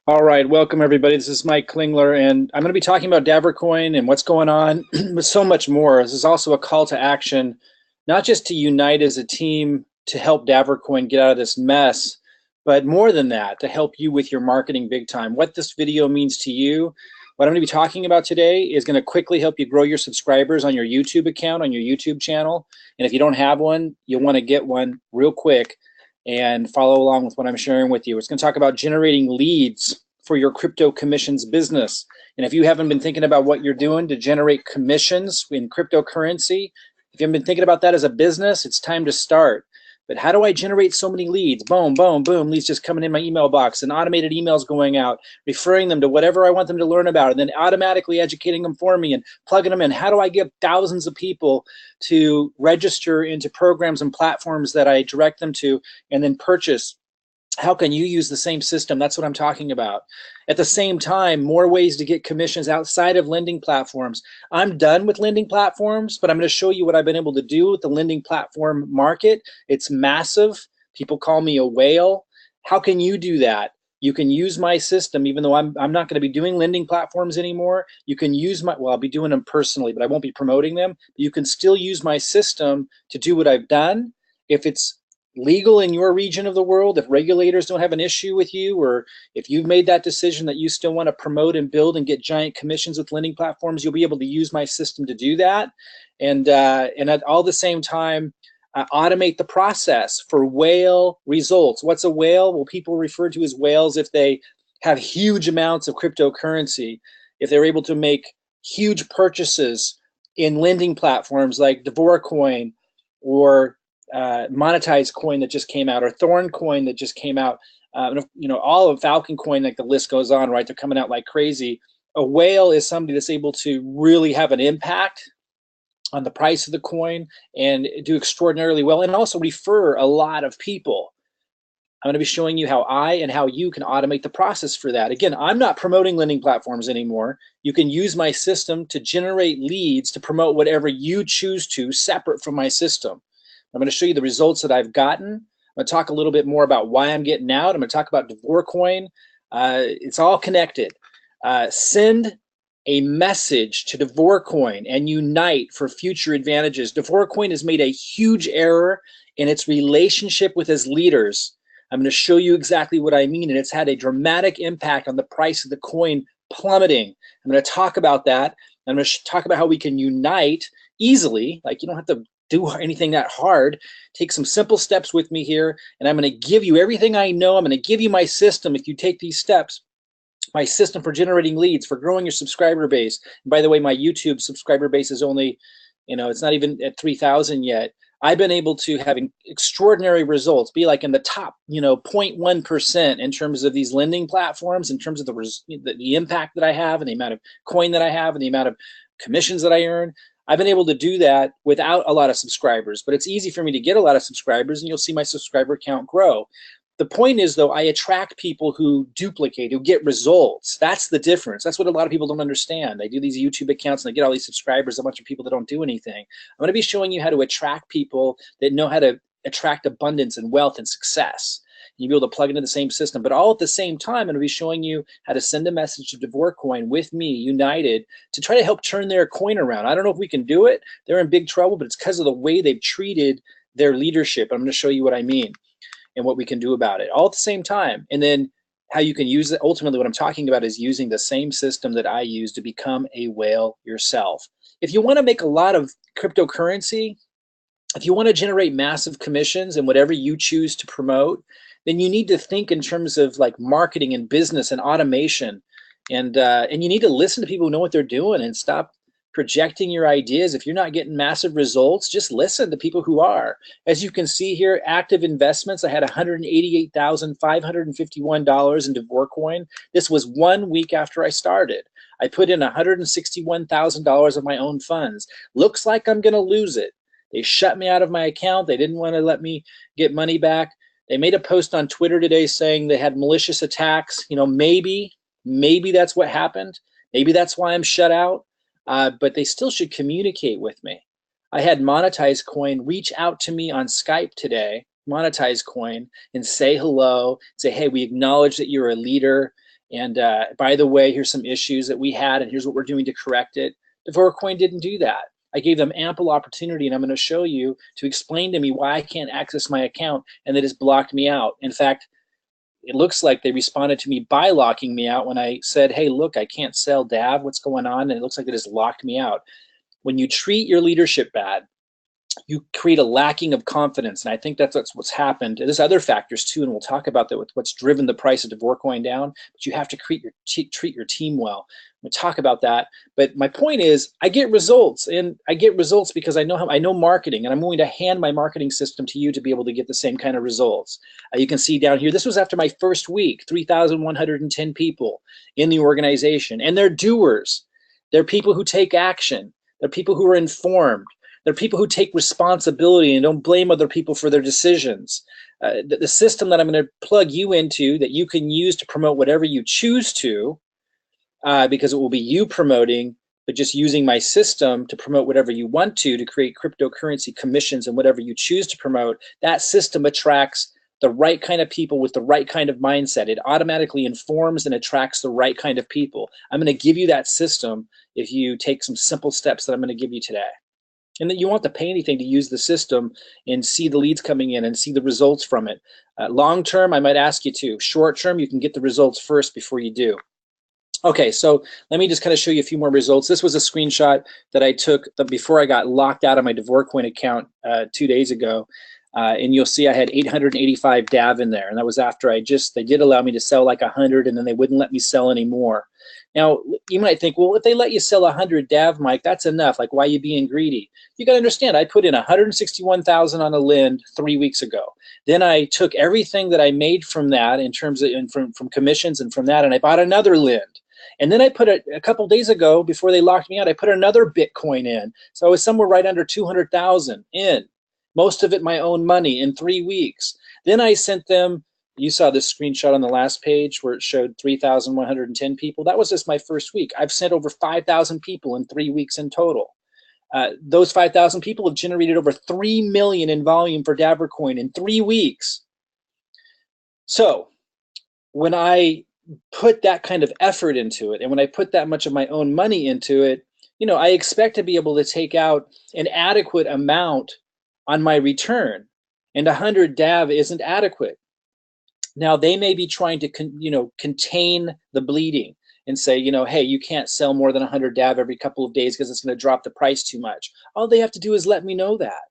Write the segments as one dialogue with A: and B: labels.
A: All right, welcome everybody. This is Mike Klingler, and I'm going to be talking about DavorCoin and what's going on, but so much more. This is also a call to action, not just to unite as a team to help DavorCoin get out of this mess, but more than that, to help you with your marketing big time. What this video means to you, what I'm going to be talking about today is going to quickly help you grow your subscribers on your YouTube account, on your YouTube channel. And if you don't have one, you'll want to get one real quick and follow along with what I'm sharing with you. It's going to talk about generating leads for your crypto commissions business. And if you haven't been thinking about what you're doing to generate commissions in cryptocurrency, if you haven't been thinking about that as a business, it's time to start. But how do I generate so many leads? Boom, boom, boom, leads just coming in my email box and automated emails going out, referring them to whatever I want them to learn about, and then automatically educating them for me and plugging them in. How do I get thousands of people to register into programs and platforms that I direct them to and then purchase? How can you use the same system? That's what I'm talking about. At the same time, more ways to get commissions outside of lending platforms. I'm done with lending platforms, but I'm going to show you what I've been able to do with the lending platform market. It's massive. People call me a whale. How can you do that? You can use my system, even though I'm not going to be doing lending platforms anymore. You can use my, well, I'll be doing them personally, but I won't be promoting them. You can still use my system to do what I've done. If it's legal in your region of the world, if regulators don't have an issue with you, or if you've made that decision that you still want to promote and build and get giant commissions with lending platforms, you'll be able to use my system to do that. And at all the same time, automate the process for whale results. What's a whale? Well, people refer to as whales if they have huge amounts of cryptocurrency, if they're able to make huge purchases in lending platforms like DavorCoin or monetized coin that just came out, or Thorn coin that just came out, all of Falcon coin, like the list goes on, right? They're coming out like crazy. A whale is somebody that's able to really have an impact on the price of the coin and do extraordinarily well, and also refer a lot of people. I'm going to be showing you how I and how you can automate the process for that. Again, I'm not promoting lending platforms anymore. You can use my system to generate leads to promote whatever you choose to, separate from my system. I'm going to show you the results that I've gotten. I'm going to talk a little bit more about why I'm getting out. I'm going to talk about DavorCoin. It's all connected. Send a message to DavorCoin and unite for future advantages. DavorCoin has made a huge error in its relationship with its leaders. I'm going to show you exactly what I mean, and it's had a dramatic impact on the price of the coin plummeting. I'm going to talk about that. I'm going to talk about how we can unite easily. Like, you don't have to do anything that hard. Take some simple steps with me here, and I'm going to give you everything I know. I'm going to give you my system if you take these steps. My system for generating leads, for growing your subscriber base. And by the way, my YouTube subscriber base is only, it's not even at 3,000 yet. I've been able to have extraordinary results, be like in the top, 0.1% in terms of these lending platforms, in terms of the impact that I have and the amount of coin that I have and the amount of commissions that I earn. I've been able to do that without a lot of subscribers, but it's easy for me to get a lot of subscribers, and you'll see my subscriber count grow. The point is, though, I attract people who duplicate, who get results. That's the difference. That's what a lot of people don't understand. They do these YouTube accounts and they get all these subscribers, a bunch of people that don't do anything. I'm going to be showing you how to attract people that know how to attract abundance and wealth and success. You'll be able to plug into the same system, but all at the same time, I'm going to be showing you how to send a message to DavorCoin with me, united, to try to help turn their coin around. I don't know if we can do it. They're in big trouble, but it's because of the way they've treated their leadership. I'm going to show you what I mean and what we can do about it all at the same time. And then how you can use it. Ultimately, what I'm talking about is using the same system that I use to become a whale yourself. If you want to make a lot of cryptocurrency, if you want to generate massive commissions and whatever you choose to promote, then you need to think in terms of like marketing and business and automation. And you need to listen to people who know what they're doing and stop projecting your ideas. If you're not getting massive results, just listen to people who are. As you can see here, active investments, I had $188,551 in DavorCoin. This was 1 week after I started. I put in $161,000 of my own funds. Looks like I'm going to lose it. They shut me out of my account. They didn't want to let me get money back. They made a post on Twitter today saying they had malicious attacks. Maybe that's what happened. Maybe that's why I'm shut out. But they still should communicate with me. I had Monetize Coin reach out to me on Skype today, Monetize Coin, and say hello, say, hey, we acknowledge that you're a leader And by the way, here's some issues that we had, and here's what we're doing to correct it. DavorCoin didn't do that. I gave them ample opportunity, and I'm going to show you to explain to me why I can't access my account and that it's blocked me out. In fact, it looks like they responded to me by locking me out when I said, hey, look, I can't sell Dav, what's going on? And it looks like it has locked me out. When you treat your leadership bad, you create a lacking of confidence, and I think that's what's happened. There's other factors too, and we'll talk about that with what's driven the price of DavorCoin down. But you have to treat your team well. We'll talk about that. But my point is, I get results, and I get results because I know marketing, and I'm willing to hand my marketing system to you to be able to get the same kind of results. You can see down here, this was after my first week, 3,110 people in the organization, and they're doers. They're people who take action. They're people who are informed. They're people who take responsibility and don't blame other people for their decisions. The system that I'm going to plug you into that you can use to promote whatever you choose to, because it will be you promoting, but just using my system to promote whatever you want to create cryptocurrency commissions and whatever you choose to promote, that system attracts the right kind of people with the right kind of mindset. It automatically informs and attracts the right kind of people. I'm going to give you that system if you take some simple steps that I'm going to give you today. And that you won't have to pay anything to use the system and see the leads coming in and see the results from it. Long term, I might ask you to. Short term, you can get the results first before you do. Okay, so let me just kind of show you a few more results. This was a screenshot that I took before I got locked out of my DavorCoin account 2 days ago. And you'll see I had 885 DAV in there. And that was after they did allow me to sell like 100, and then they wouldn't let me sell anymore. Now, you might think, well, if they let you sell 100 DAV, Mike, that's enough. Like, why are you being greedy? You got to understand, I put in 161,000 on a Lind 3 weeks ago. Then I took everything that I made from that in terms of from commissions and from that, and I bought another Lind. And then I put a couple days ago, before they locked me out, I put another Bitcoin in. So I was somewhere right under 200,000 in. Most of it my own money in 3 weeks. Then I sent them, you saw this screenshot on the last page where it showed 3,110 people. That was just my first week. I've sent over 5,000 people in 3 weeks in total. Those 5,000 people have generated over 3 million in volume for DavorCoin in 3 weeks. So when I put that kind of effort into it, and when I put that much of my own money into it, I expect to be able to take out an adequate amount on my return, and 100 DAV isn't adequate. Now they may be trying to contain the bleeding and say, hey, you can't sell more than 100 DAV every couple of days because it's going to drop the price too much. All they have to do is let me know that.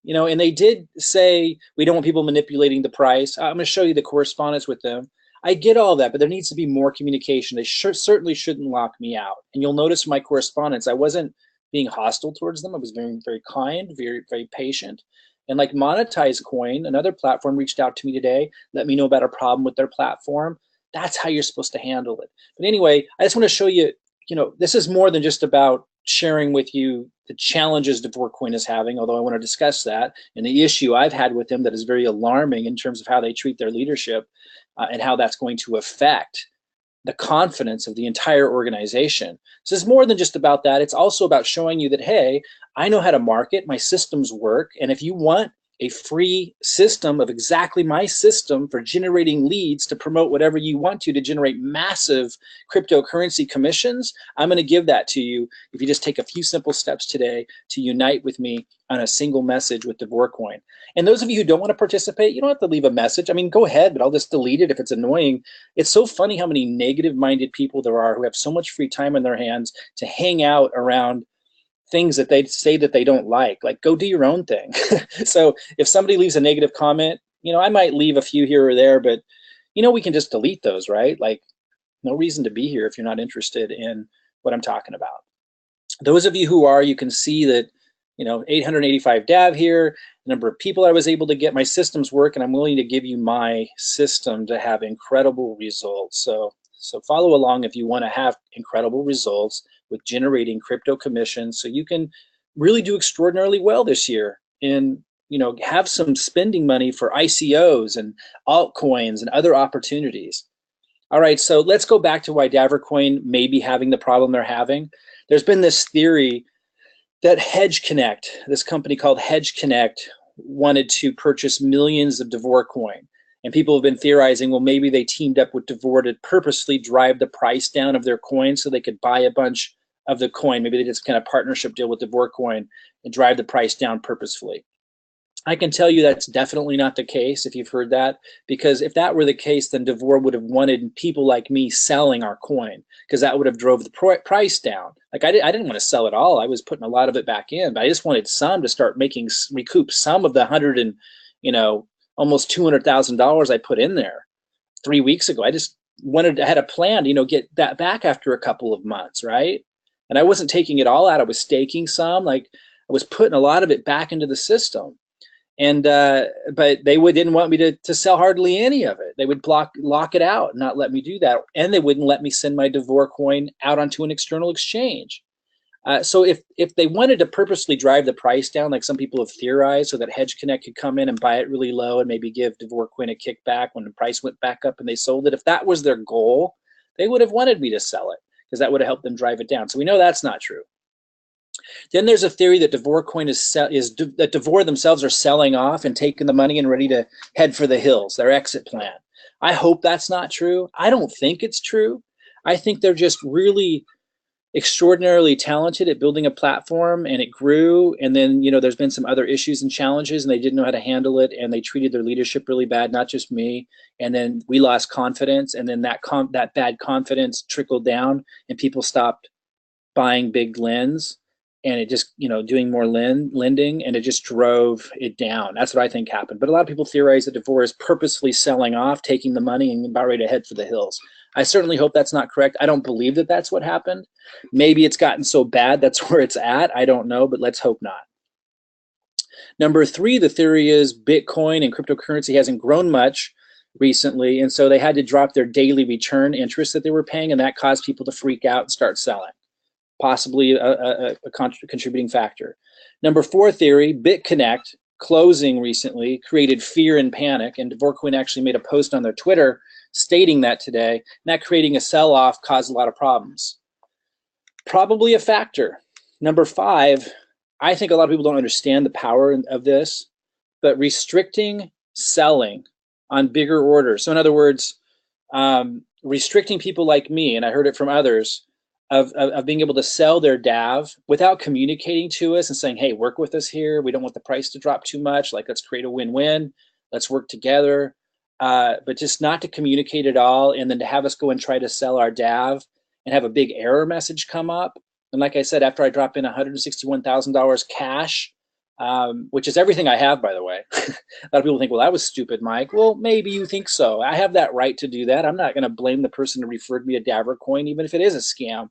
A: And they did say we don't want people manipulating the price. I'm going to show you the correspondence with them. I get all that, but there needs to be more communication. They certainly shouldn't lock me out. And you'll notice from my correspondence, I wasn't being hostile towards them. I was very, very kind, very, very patient. And like Monetize Coin, another platform, reached out to me today, let me know about a problem with their platform. That's how you're supposed to handle it. But anyway, I just want to show you, this is more than just about sharing with you the challenges DavorCoin is having, although I want to discuss that, and the issue I've had with them that is very alarming in terms of how they treat their leadership and how that's going to affect the confidence of the entire organization. So it's more than just about that. It's also about showing you that, hey, I know how to market, my systems work, and if you want a free system of exactly my system for generating leads to promote whatever you want to generate massive cryptocurrency commissions, I'm going to give that to you if you just take a few simple steps today to unite with me on a single message with DavorCoin. And those of you who don't want to participate, you don't have to leave a message. I mean, go ahead, but I'll just delete it if it's annoying. It's so funny how many negative-minded people there are who have so much free time in their hands to hang out around things that they say that they don't like. Like, go do your own thing. So if somebody leaves a negative comment, I might leave a few here or there, but we can just delete those, right? Like, no reason to be here if you're not interested in what I'm talking about. Those of you who are, you can see that 885 DAV here, the number of people I was able to get, my systems work, and I'm willing to give you my system to have incredible results. So follow along if you want to have incredible results with generating crypto commissions, so you can really do extraordinarily well this year and have some spending money for ICOs and altcoins and other opportunities. All right, so let's go back to why DavorCoin may be having the problem they're having. There's been this theory that Hedge Connect, this company called Hedge Connect, wanted to purchase millions of DavorCoin. And people have been theorizing, well, maybe they teamed up with Davor to purposely drive the price down of their coin so they could buy a bunch of the coin. Maybe they did some kind of partnership deal with DavorCoin and drive the price down purposefully. I can tell you that's definitely not the case if you've heard that, because if that were the case, then Davor would have wanted people like me selling our coin, because that would have drove the price down. Like I didn't want to sell it all. I was putting a lot of it back in, but I just wanted some to start recoup some of the almost $200,000 I put in there 3 weeks ago. I had a plan to, get that back after a couple of months, right? And I wasn't taking it all out. I was staking some, like I was putting a lot of it back into the system. And but they didn't want me to sell hardly any of it. They would lock it out and not let me do that. And they wouldn't let me send my Davor coin out onto an external exchange. So if they wanted to purposely drive the price down, like some people have theorized, so that Hedge Connect could come in and buy it really low and maybe give DavorCoin a kickback when the price went back up and they sold it, if that was their goal, they would have wanted me to sell it, because that would have helped them drive it down. So we know that's not true. Then there's a theory that DavorCoin that Davor themselves are selling off and taking the money and ready to head for the hills, their exit plan. I hope that's not true. I don't think it's true. I think they're just really extraordinarily talented at building a platform, and it grew. And then, there's been some other issues and challenges, and they didn't know how to handle it, and they treated their leadership really bad, not just me. And then we lost confidence, and then that bad confidence trickled down, and people stopped buying big lends, and it just, doing more lending, and it just drove it down. That's what I think happened. But a lot of people theorize that Davor is purposefully selling off, taking the money, and about ready to head for the hills. I certainly hope that's not correct. I don't believe that that's what happened. Maybe it's gotten so bad that's where it's at. I don't know, but let's hope not. Number 3, the theory is Bitcoin and cryptocurrency hasn't grown much recently, and so they had to drop their daily return interest that they were paying, and that caused people to freak out and start selling. Possibly a contributing factor. Number 4 theory, BitConnect closing recently created fear and panic, and DavorCoin actually made a post on their Twitter stating that today, and that creating a sell-off caused a lot of problems. Probably a factor. Number 5, I think a lot of people don't understand the power of this, but restricting selling on bigger orders. So in other words, restricting people like me, and I heard it from others, of being able to sell their DAV without communicating to us and saying, hey, work with us here. We don't want the price to drop too much. Like, let's create a win-win. Let's work together. But just not to communicate at all, and then to have us go and try to sell our DAV and have a big error message come up. And like I said, after I drop in $161,000 cash, which is everything I have, by the way. A lot of people think, well, that was stupid, Mike. Well, maybe you think so. I have that right to do that. I'm not going to blame the person who referred me to DavorCoin, even if it is a scam.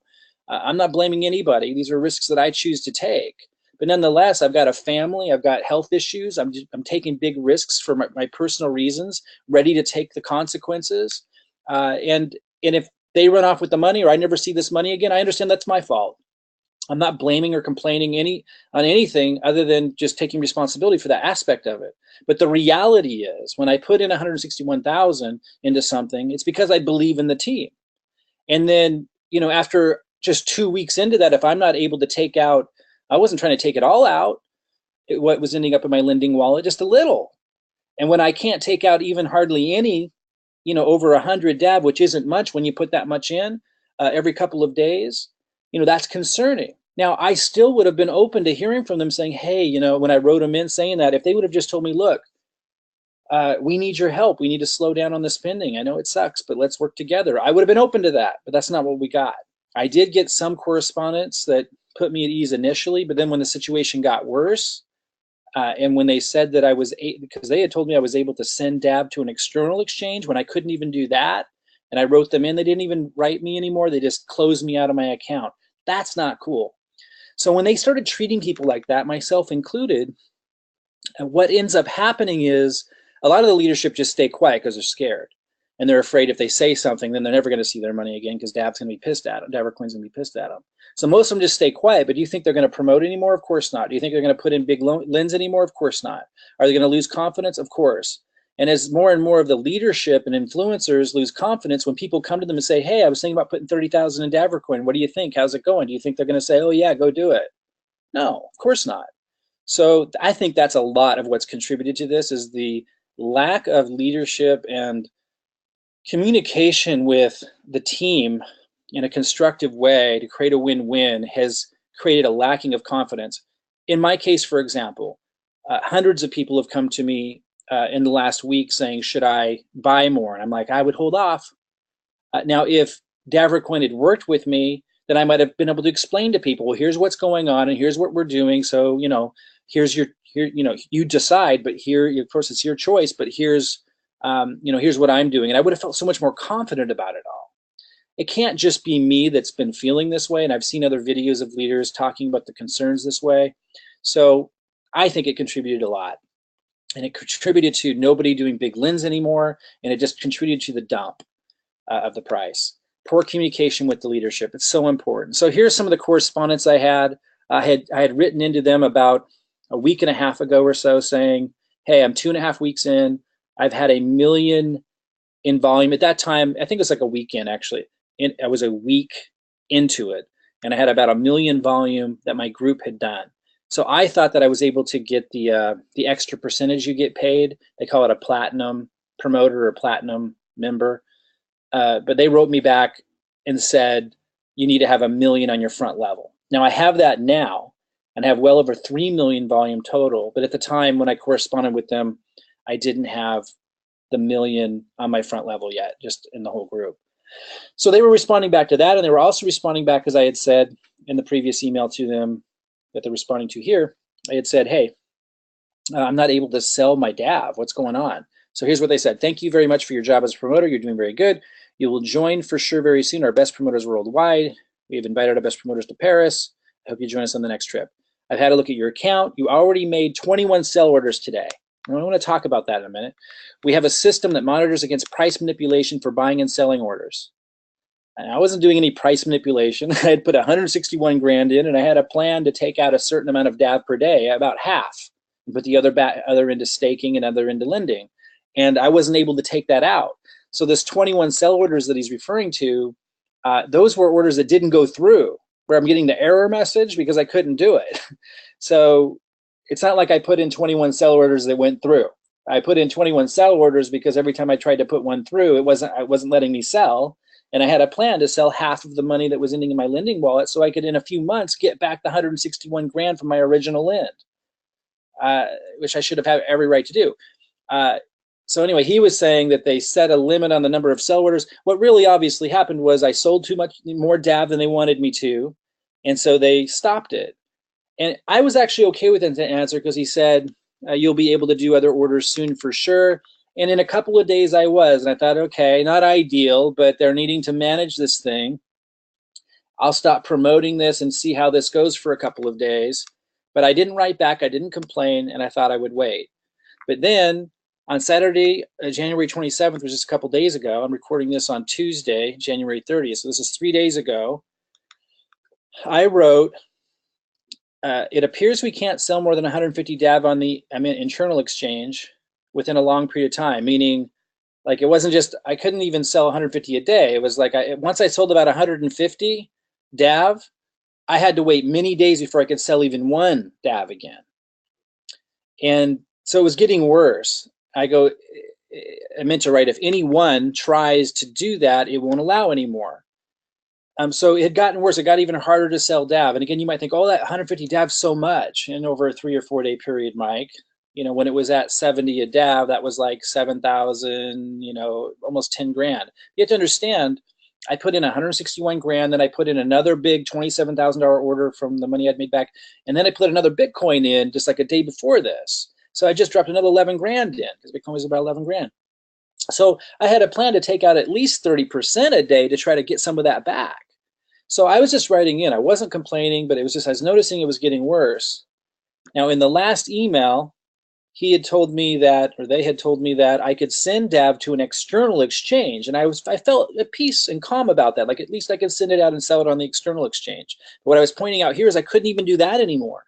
A: I'm not blaming anybody. These are risks that I choose to take. But nonetheless, I've got a family. I've got health issues. I'm taking big risks for my personal reasons, ready to take the consequences. And if they run off with the money, or I never see this money again, I understand that's my fault. I'm not blaming or complaining on anything other than just taking responsibility for that aspect of it. But the reality is, when I put in 161,000 into something, it's because I believe in the team. And then, after just 2 weeks into that, if I'm not able to take out, I wasn't trying to take it all out, what was ending up in my lending wallet, just a little. And when I can't take out even hardly any, over 100 DAV, which isn't much when you put that much in every couple of days, that's concerning. Now, I still would have been open to hearing from them saying, hey, when I wrote them in saying that, if they would have just told me, look, we need your help. We need to slow down on the spending. I know it sucks, but let's work together. I would have been open to that, but that's not what we got. I did get some correspondence that put me at ease initially, but then when the situation got worse, and when they said that because they had told me I was able to send DAV to an external exchange when I couldn't even do that, and I wrote them in, they didn't even write me anymore. They just closed me out of my account. That's not cool. So when they started treating people like that, myself included, what ends up happening is a lot of the leadership just stay quiet because they're scared. And they're afraid if they say something, then they're never going to see their money again, because DAV's going to be pissed at them. DavorCoin's going to be pissed at them. So most of them just stay quiet. But do you think they're going to promote anymore? Of course not. Do you think they're going to put in big lens anymore? Of course not. Are they going to lose confidence? Of course. And as more and more of the leadership and influencers lose confidence, when people come to them and say, hey, I was thinking about putting 30,000 in DavorCoin. What do you think? How's it going? Do you think they're going to say, oh, yeah, go do it? No, of course not. So I think that's a lot of what's contributed to this, is the lack of leadership and communication with the team in a constructive way to create a win-win has created a lacking of confidence. In my case, for example, hundreds of people have come to me in the last week saying, should I buy more? And I'm like, I would hold off. Now, if DavorCoin had worked with me, then I might have been able to explain to people, well, here's what's going on and here's what we're doing. So, here's you decide, but here, of course, it's your choice, but here's what I'm doing. And I would have felt so much more confident about it all. It can't just be me that's been feeling this way. And I've seen other videos of leaders talking about the concerns this way. So I think it contributed a lot. And it contributed to nobody doing big lens anymore. And it just contributed to the dump of the price. Poor communication with the leadership. It's so important. So here's some of the correspondence I had. I had written into them about a week and a half ago or so saying, hey, I'm 2.5 weeks in. I've had 1 million in volume. At that time, I think it was like a weekend actually. I was a week into it, and I had about 1 million volume that my group had done. So I thought that I was able to get the extra percentage you get paid. They call it a platinum promoter or platinum member. But they wrote me back and said, you need to have 1 million on your front level. Now I have that now and have well over 3 million volume total. But at the time when I corresponded with them, I didn't have the 1 million on my front level yet, just in the whole group. So they were responding back to that, and they were also responding back, as I had said in the previous email to them that they're responding to here. I had said, hey, I'm not able to sell my DAV. What's going on? So here's what they said. Thank you very much for your job as a promoter. You're doing very good. You will join for sure very soon our best promoters worldwide. We've invited our best promoters to Paris. I hope you join us on the next trip. I've had a look at your account. You already made 21 sell orders today. I want to talk about that in a minute. We have a system that monitors against price manipulation for buying and selling orders. And I wasn't doing any price manipulation. I had put 161 grand in, and I had a plan to take out a certain amount of DAV per day, about half, and put the other into staking and other into lending. And I wasn't able to take that out. So this 21 sell orders that he's referring to, those were orders that didn't go through, where I'm getting the error message because I couldn't do it. So it's not like I put in 21 sell orders that went through. I put in 21 sell orders because every time I tried to put one through, it wasn't letting me sell. And I had a plan to sell half of the money that was ending in my lending wallet so I could, in a few months, get back the 161 grand from my original lend, which I should have had every right to do. So anyway, he was saying that they set a limit on the number of sell orders. What really obviously happened was I sold too much more DAV than they wanted me to, and so they stopped it. And I was actually okay with the answer because he said, you'll be able to do other orders soon for sure. And in a couple of days I was, and I thought, okay, not ideal, but they're needing to manage this thing. I'll stop promoting this and see how this goes for a couple of days. But I didn't write back, I didn't complain, and I thought I would wait. But then on Saturday, January 27th, which is a couple days ago, I'm recording this on Tuesday, January 30th, so this is 3 days ago, I wrote, it appears we can't sell more than 150 DAV on the internal exchange within a long period of time, meaning like it wasn't just, I couldn't even sell 150 a day. It was like once I sold about 150 DAV, I had to wait many days before I could sell even one DAV again. And so it was getting worse. I meant to write, if anyone tries to do that, it won't allow anymore. So it had gotten worse. It got even harder to sell DAV. And again, you might think, oh, that 150 DAV so much. And over a 3 or 4 day period, Mike, when it was at 70 a DAV, that was like 7,000, almost 10 grand. You have to understand, I put in 161 grand, then I put in another big $27,000 order from the money I'd made back. And then I put another Bitcoin in just like a day before this. So I just dropped another 11 grand in because Bitcoin was about 11 grand. So I had a plan to take out at least 30% a day to try to get some of that back. So I was just writing in. I wasn't complaining, but it was just, I was noticing it was getting worse. Now, in the last email, he had told me that, or they had told me that I could send DAV to an external exchange. And I felt at peace and calm about that. Like at least I could send it out and sell it on the external exchange. But what I was pointing out here is I couldn't even do that anymore.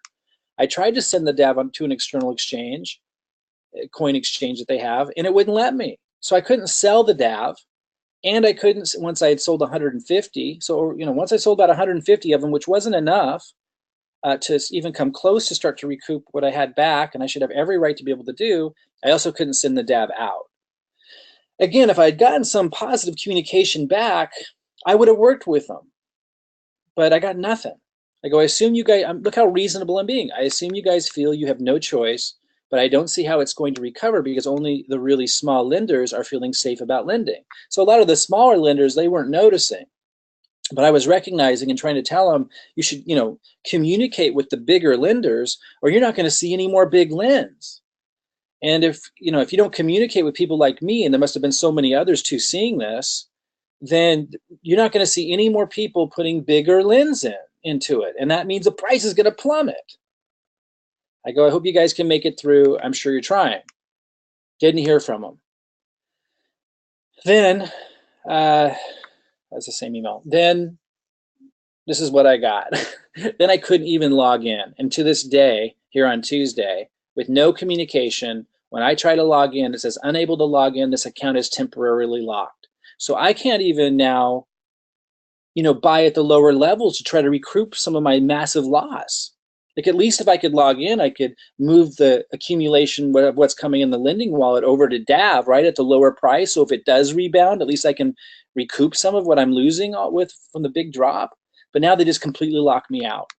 A: I tried to send the DAV to an external exchange, a coin exchange that they have, and it wouldn't let me. So I couldn't sell the DAV. And I couldn't, once I had sold 150, so once I sold about 150 of them, which wasn't enough to even come close to start to recoup what I had back, and I should have every right to be able to do, I also couldn't send the DAV out. Again, if I had gotten some positive communication back, I would have worked with them. But I got nothing. I go, I assume you guys, look how reasonable I'm being. I assume you guys feel you have no choice, but I don't see how it's going to recover because only the really small lenders are feeling safe about lending. So a lot of the smaller lenders, they weren't noticing. But I was recognizing and trying to tell them, you should, communicate with the bigger lenders or you're not going to see any more big lends. And if you don't communicate with people like me, and there must have been so many others too seeing this, then you're not going to see any more people putting bigger lens into it. And that means the price is going to plummet. I go, I hope you guys can make it through. I'm sure you're trying. Didn't hear from them. Then, that's the same email. Then, this is what I got. Then I couldn't even log in. And to this day, here on Tuesday, with no communication, when I try to log in, it says unable to log in. This account is temporarily locked. So I can't even now, buy at the lower levels to try to recoup some of my massive loss. Like at least if I could log in, I could move the accumulation of what's coming in the lending wallet over to DAV, right, at the lower price. So if it does rebound, at least I can recoup some of what I'm losing from the big drop. But now they just completely lock me out.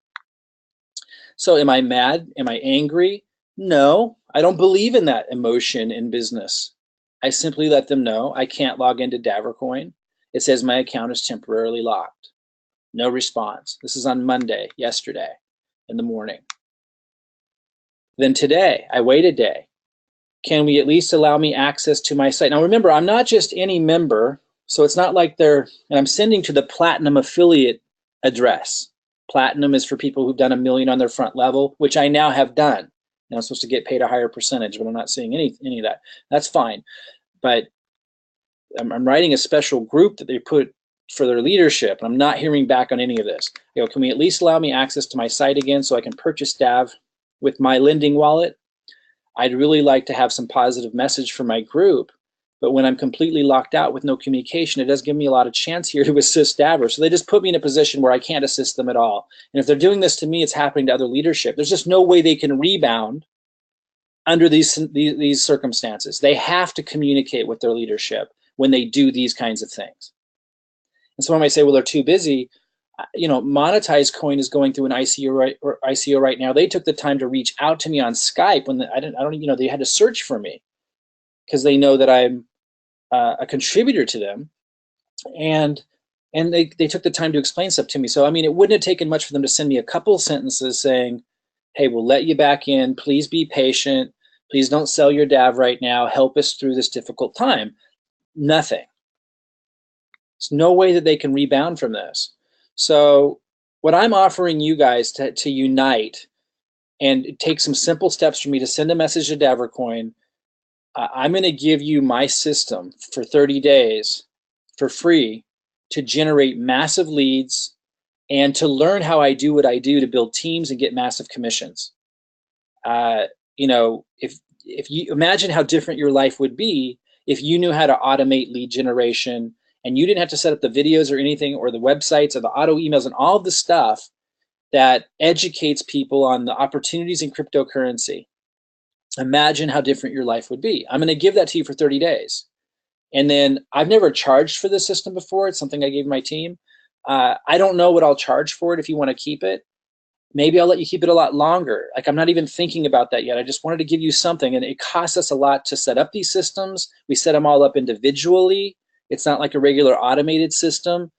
A: So am I mad? Am I angry? No, I don't believe in that emotion in business. I simply let them know I can't log into DavorCoin. It says my account is temporarily locked. No response. This is on Monday, yesterday, in the morning. Then today, I wait a day. Can we at least allow me access to my site? Now remember, I'm not just any member, so it's not like and I'm sending to the Platinum affiliate address. Platinum is for people who've done $1 million on their front level, which I now have done. And I'm supposed to get paid a higher percentage, but I'm not seeing any of that. That's fine. But I'm writing a special group that they put for their leadership, and I'm not hearing back on any of this. Can we at least allow me access to my site again so I can purchase DAV with my lending wallet? I'd really like to have some positive message for my group, but when I'm completely locked out with no communication, it does give me a lot of chance here to assist Davor. So they just put me in a position where I can't assist them at all. And if they're doing this to me, it's happening to other leadership. There's just no way they can rebound under these circumstances. They have to communicate with their leadership when they do these kinds of things. And someone might say, well, they're too busy. Monetized Coin is going through an ICO right now. They took the time to reach out to me on Skype when they had to search for me because they know that I'm a contributor to them, and they took the time to explain stuff to me. So it wouldn't have taken much for them to send me a couple sentences saying, hey, we'll let you back in. Please be patient. Please don't sell your DAV right now. Help us through this difficult time. Nothing. There's no way that they can rebound from this. So what I'm offering you guys to unite and take some simple steps for me to send a message to DavorCoin, I'm going to give you my system for 30 days for free to generate massive leads and to learn how I do what I do to build teams and get massive commissions. If you imagine how different your life would be if you knew how to automate lead generation and you didn't have to set up the videos or anything or the websites or the auto emails and all the stuff that educates people on the opportunities in cryptocurrency. Imagine how different your life would be. I'm going to give that to you for 30 days. And then I've never charged for this system before. It's something I gave my team. I don't know what I'll charge for it if you want to keep it. Maybe I'll let you keep it a lot longer. Like, I'm not even thinking about that yet. I just wanted to give you something. And it costs us a lot to set up these systems. We set them all up individually. It's not like a regular automated system.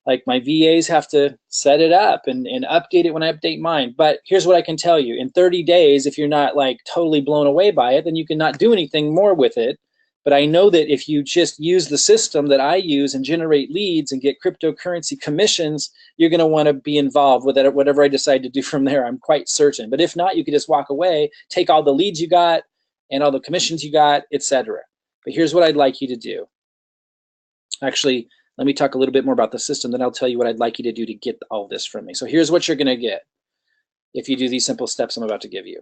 A: Like, my VAs have to set it up and update it when I update mine. But here's what I can tell you. In 30 days, if you're not like totally blown away by it, then you can not do anything more with it. But I know that if you just use the system that I use and generate leads and get cryptocurrency commissions, you're going to want to be involved with it, whatever I decide to do from there. I'm quite certain. But if not, you could just walk away, take all the leads you got and all the commissions you got, etc. But here's what I'd like you to do. Actually, let me talk a little bit more about the system, then I'll tell you what I'd like you to do to get all this from me. So here's what you're going to get if you do these simple steps I'm about to give you.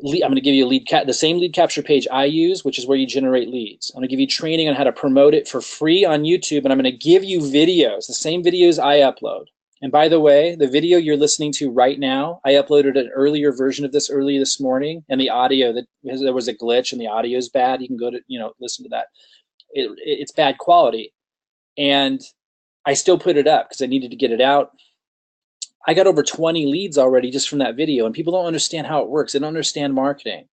A: I'm going to give you the same lead capture page I use, which is where you generate leads. I'm going to give you training on how to promote it for free on YouTube, and I'm going to give you videos, the same videos I upload. And by the way, the video you're listening to right now, I uploaded an earlier version of this early this morning, and the audio, that there was a glitch and the audio is bad. You can go to, listen to that. It's bad quality. And I still put it up because I needed to get it out. I got over 20 leads already just from that video, and people don't understand how it works. They don't understand marketing.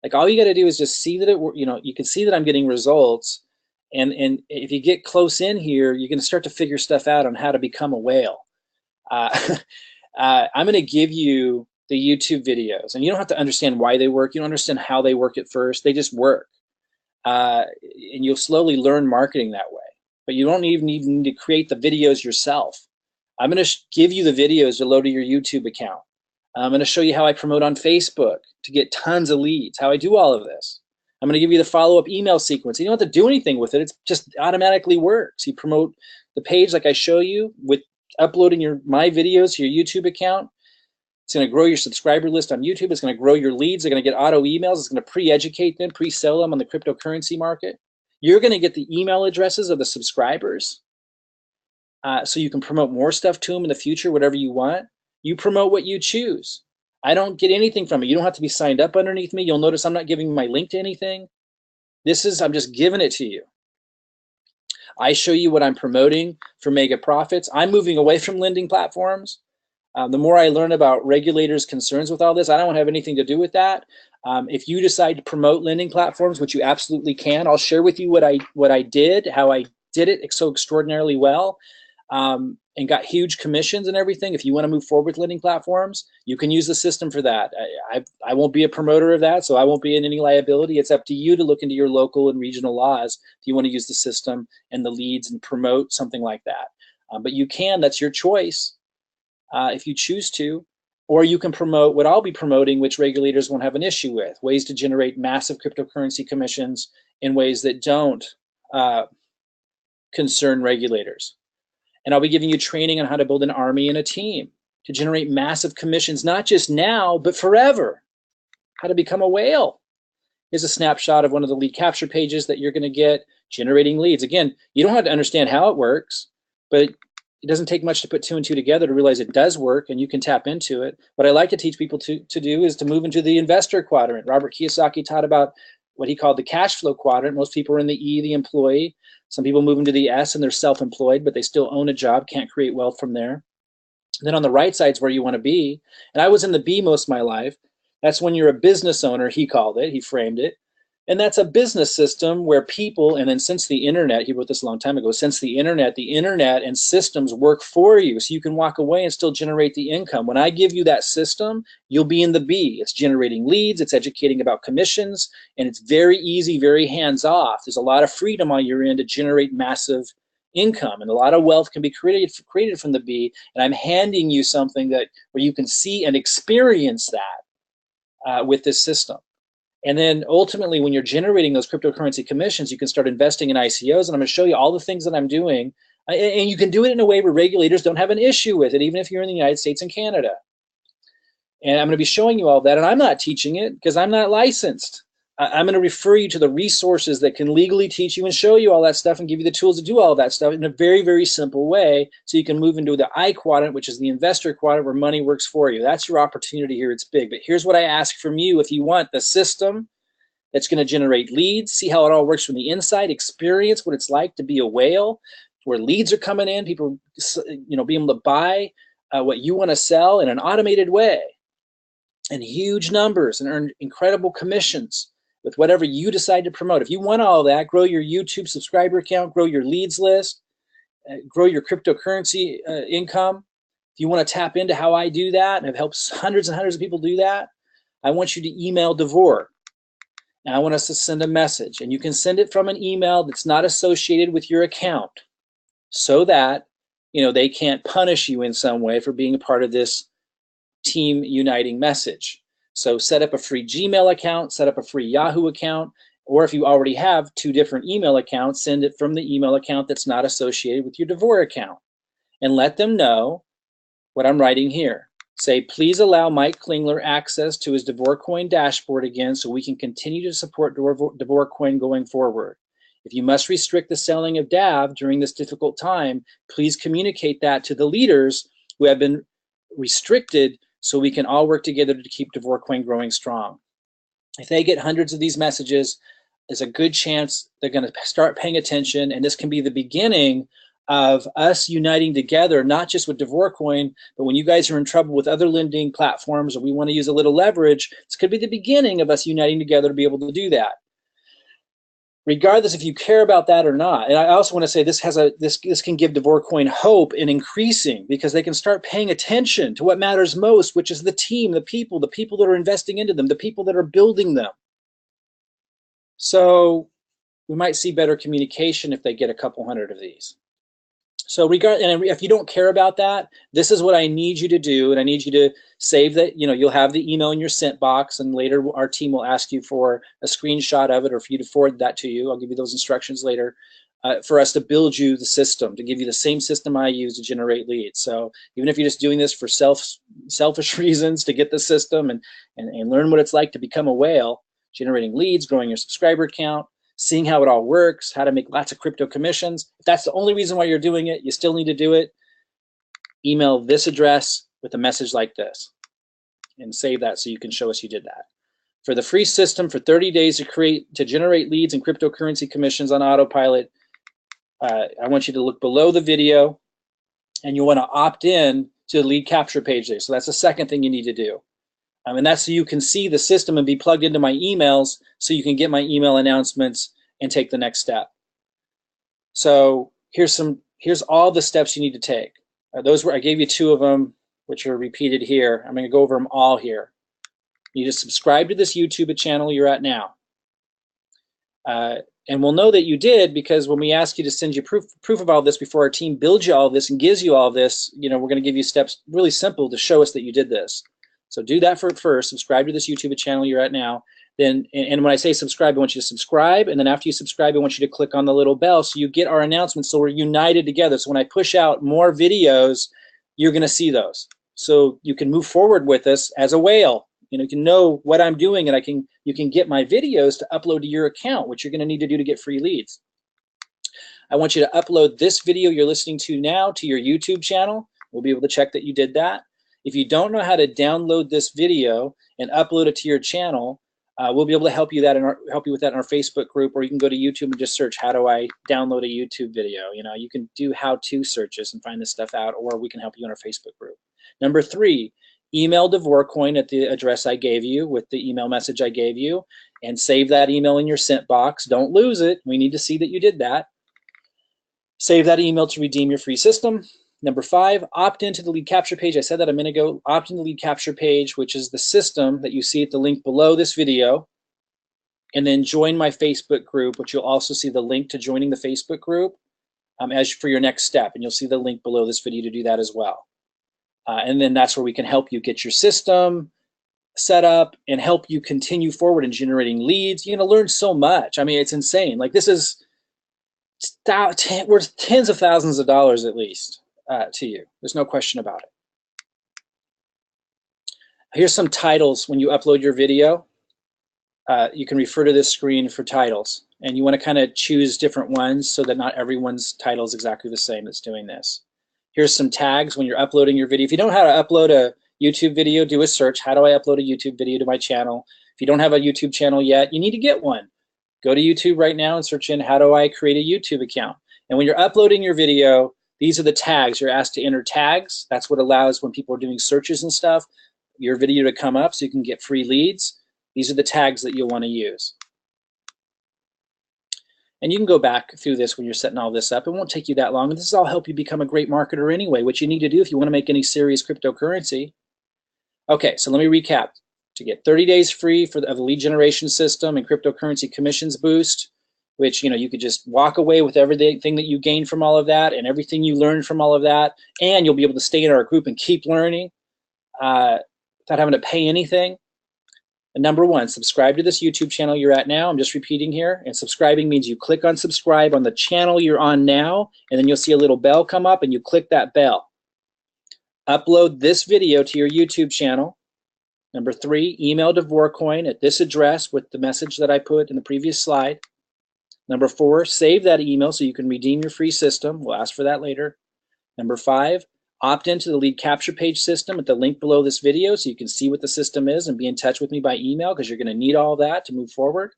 A: Like, all you got to do is just see that you can see that I'm getting results. And if you get close in here, you're going to start to figure stuff out on how to become a whale. I'm going to give you the YouTube videos, and you don't have to understand why they work. You don't understand how they work at first. They just work. And you'll slowly learn marketing that way. But you don't even need to create the videos yourself. I'm going to give you the videos to load to your YouTube account. I'm going to show you how I promote on Facebook to get tons of leads, how I do all of this. I'm going to give you the follow-up email sequence. You don't have to do anything with it. It just automatically works. You promote the page like I show you with uploading my videos to your YouTube account. It's going to grow your subscriber list on YouTube. It's going to grow your leads. They're going to get auto emails. It's going to pre-educate them, pre-sell them on the cryptocurrency market. You're going to get the email addresses of the subscribers, so you can promote more stuff to them in the future, whatever you want. You promote what you choose. I don't get anything from it. You don't have to be signed up underneath me. You'll notice I'm not giving my link to anything. I'm just giving it to you. I show you what I'm promoting for mega profits. I'm moving away from lending platforms. The more I learn about regulators' concerns with all this, I don't have anything to do with that. If you decide to promote lending platforms, which you absolutely can, I'll share with you what I did, how I did it so extraordinarily well, and got huge commissions and everything. If you want to move forward with lending platforms, you can use the system for that. I won't be a promoter of that, so I won't be in any liability. It's up to you to look into your local and regional laws if you want to use the system and the leads and promote something like that. But you can, that's your choice. If you choose to, or you can promote what I'll be promoting, which regulators won't have an issue with, ways to generate massive cryptocurrency commissions in ways that don't concern regulators. And I'll be giving you training on how to build an army and a team to generate massive commissions, not just now, but forever. How to become a whale. Here's a snapshot of one of the lead capture pages that you're going to get, generating leads. Again, you don't have to understand how it works, but it doesn't take much to put 2 and 2 together to realize it does work, and you can tap into it. What I like to teach people to do is to move into the investor quadrant. Robert Kiyosaki taught about what he called the cash flow quadrant. Most people are in the E, the employee. Some people move into the S and they're self-employed, but they still own a job, can't create wealth from there. Then on the right side is where you want to be. And I was in the B most of my life. That's when you're a business owner, he called it, he framed it. And that's a business system where people, and then since the internet, he wrote this a long time ago, since the internet and systems work for you, so you can walk away and still generate the income. When I give you that system, you'll be in the B. It's generating leads, it's educating about commissions, and it's very easy, very hands-off. There's a lot of freedom on your end to generate massive income, and a lot of wealth can be created from the B, and I'm handing you something where you can see and experience that with this system. And then ultimately, when you're generating those cryptocurrency commissions, you can start investing in ICOs. And I'm going to show you all the things that I'm doing. And you can do it in a way where regulators don't have an issue with it, even if you're in the United States and Canada. And I'm going to be showing you all that. And I'm not teaching it because I'm not licensed. I'm going to refer you to the resources that can legally teach you and show you all that stuff and give you the tools to do all of that stuff in a very, very simple way, so you can move into the I quadrant, which is the investor quadrant, where money works for you. That's your opportunity here. It's big. But here's what I ask from you. If you want the system that's going to generate leads, see how it all works from the inside, experience what it's like to be a whale, where leads are coming in, people being able to buy what you want to sell in an automated way, and huge numbers, and earn incredible commissions with whatever you decide to promote. If you want all that, grow your YouTube subscriber count, grow your leads list, grow your cryptocurrency income. If you want to tap into how I do that, and I've helped hundreds and hundreds of people do that, I want you to email Davor. And I want us to send a message. And you can send it from an email that's not associated with your account, so that they can't punish you in some way for being a part of this team uniting message. So set up a free Gmail account, set up a free Yahoo account, or if you already have 2 different email accounts, send it from the email account that's not associated with your Davor account. And let them know what I'm writing here. Say, please allow Mike Klingler access to his DavorCoin dashboard again so we can continue to support DavorCoin going forward. If you must restrict the selling of DAV during this difficult time, please communicate that to the leaders who have been restricted so we can all work together to keep DavorCoin growing strong. If they get hundreds of these messages, there's a good chance they're going to start paying attention, and this can be the beginning of us uniting together, not just with DavorCoin, but when you guys are in trouble with other lending platforms or we want to use a little leverage, this could be the beginning of us uniting together to be able to do that. Regardless if you care about that or not. And I also want to say this can give DavorCoin hope in increasing, because they can start paying attention to what matters most, which is the team, the people that are investing into them, the people that are building them. So we might see better communication if they get a couple hundred of these. So and if you don't care about that, this is what I need you to do, and I need you to save that. You'll have the email in your sent box, and later our team will ask you for a screenshot of it or for you to forward that to you. I'll give you those instructions later for us to build you the system, to give you the same system I use to generate leads. So even if you're just doing this for selfish reasons to get the system and learn what it's like to become a whale, generating leads, growing your subscriber count, seeing how it all works, how to make lots of crypto commissions. If that's the only reason why you're doing it, you still need to do it. Email this address with a message like this and save that so you can show us you did that. For the free system for 30 days to generate leads and cryptocurrency commissions on autopilot, I want you to look below the video, and you want to opt in to the lead capture page there. So that's the second thing you need to do. And that's so you can see the system and be plugged into my emails so you can get my email announcements and take the next step. So here's all the steps you need to take. I gave you 2 of them, which are repeated here. I'm going to go over them all here. You need to subscribe to this YouTube channel you're at now. And we'll know that you did, because when we ask you to send you proof of all this before our team builds you all this and gives you all this, we're going to give you steps really simple to show us that you did this. So do that first. Subscribe to this YouTube channel you're at now. Then, and when I say subscribe, I want you to subscribe. And then after you subscribe, I want you to click on the little bell so you get our announcements, so we're united together. So when I push out more videos, you're going to see those. So you can move forward with us as a whale. You can know what I'm doing, and you can get my videos to upload to your account, which you're going to need to do to get free leads. I want you to upload this video you're listening to now to your YouTube channel. We'll be able to check that you did that. If you don't know how to download this video and upload it to your channel, we'll be able to help you with that in our Facebook group, or you can go to YouTube and just search, how do I download a YouTube video? You can do how-to searches and find this stuff out, or we can help you in our Facebook group. Number 3, email DavorCoin at the address I gave you with the email message I gave you, and save that email in your sent box. Don't lose it. We need to see that you did that. Save that email to redeem your free system. Number 5, opt into the lead capture page. I said that a minute ago. Opt in the lead capture page, which is the system that you see at the link below this video. And then join my Facebook group, which you'll also see the link to joining the Facebook group as for your next step. And you'll see the link below this video to do that as well. And then that's where we can help you get your system set up and help you continue forward in generating leads. You're going to learn so much. I mean, it's insane. Like, this is worth tens of thousands of dollars at least. To you. There's no question about it. Here's some titles when you upload your video. You can refer to this screen for titles, and you want to kind of choose different ones so that not everyone's title is exactly the same that's doing this. Here's some tags when you're uploading your video. If you don't know how to upload a YouTube video, do a search. How do I upload a YouTube video to my channel? If you don't have a YouTube channel yet, you need to get one. Go to YouTube right now and search in, how do I create a YouTube account? And when you're uploading your video, these are the tags. You're asked to enter tags. That's what allows, when people are doing searches and stuff, your video to come up so you can get free leads. These are the tags that you'll want to use. And you can go back through this when you're setting all this up. It won't take you that long. And this will all help you become a great marketer anyway, what you need to do if you want to make any serious cryptocurrency. Okay, so let me recap. To get 30 days free of the lead generation system and cryptocurrency commissions boost, which you could just walk away with everything that you gained from all of that and everything you learned from all of that, and you'll be able to stay in our group and keep learning without having to pay anything. And number 1, subscribe to this YouTube channel you're at now. I'm just repeating here. And subscribing means you click on subscribe on the channel you're on now, and then you'll see a little bell come up, and you click that bell. Upload this video to your YouTube channel. Number 3, email DavorCoin at this address with the message that I put in the previous slide. Number 4, save that email so you can redeem your free system. We'll ask for that later. Number 5, Opt into the lead capture page system at the link below this video so you can see what the system is and be in touch with me by email, because you're going to need all that to move forward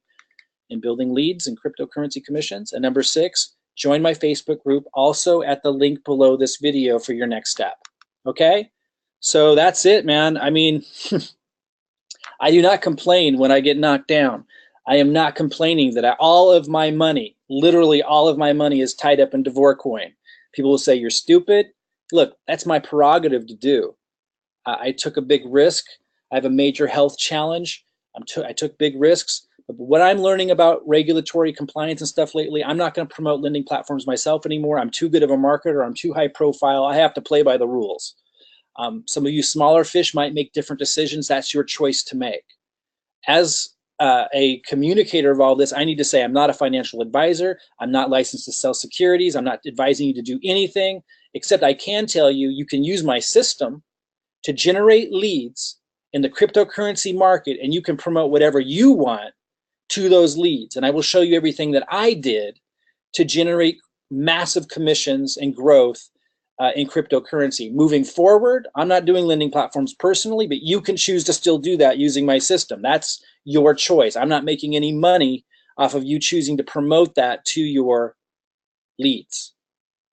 A: in building leads and cryptocurrency commissions. And number 6, join my Facebook group, also at the link below this video for your next step. Okay? So that's it, man. I mean, I do not complain when I get knocked down. I am not complaining that all of my money, literally all of my money, is tied up in DavorCoin. People will say, you're stupid. Look, that's my prerogative to do. I took a big risk. I have a major health challenge. I took big risks. But what I'm learning about regulatory compliance and stuff lately, I'm not going to promote lending platforms myself anymore. I'm too good of a marketer. I'm too high profile. I have to play by the rules. Some of you smaller fish might make different decisions. That's your choice to make. As a communicator of all this, I need to say I'm not a financial advisor. I'm not licensed to sell securities. I'm not advising you to do anything, except I can tell you, you can use my system to generate leads in the cryptocurrency market, and you can promote whatever you want to those leads. And I will show you everything that I did to generate massive commissions and growth in cryptocurrency. Moving forward, I'm not doing lending platforms personally, but you can choose to still do that using my system. That's your choice. I'm not making any money off of you choosing to promote that to your leads.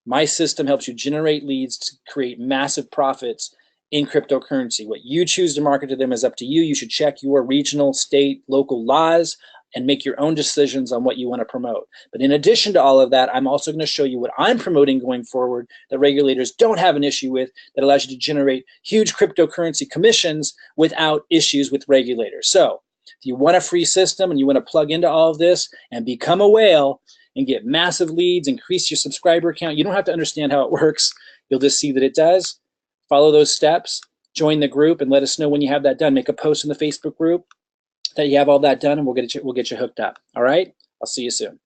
A: My system helps you generate leads to create massive profits in cryptocurrency. What you choose to market to them is up to you. You should check your regional, state, local laws and make your own decisions on what you want to promote. But in addition to all of that, I'm also going to show you what I'm promoting going forward that regulators don't have an issue with, that allows you to generate huge cryptocurrency commissions without issues with regulators. So if you want a free system and you want to plug into all of this and become a whale and get massive leads, increase your subscriber count, you don't have to understand how it works. You'll just see that it does. Follow those steps, join the group, and let us know when you have that done. Make a post in the Facebook group that you have all that done, and we'll get you hooked up. All right? I'll see you soon.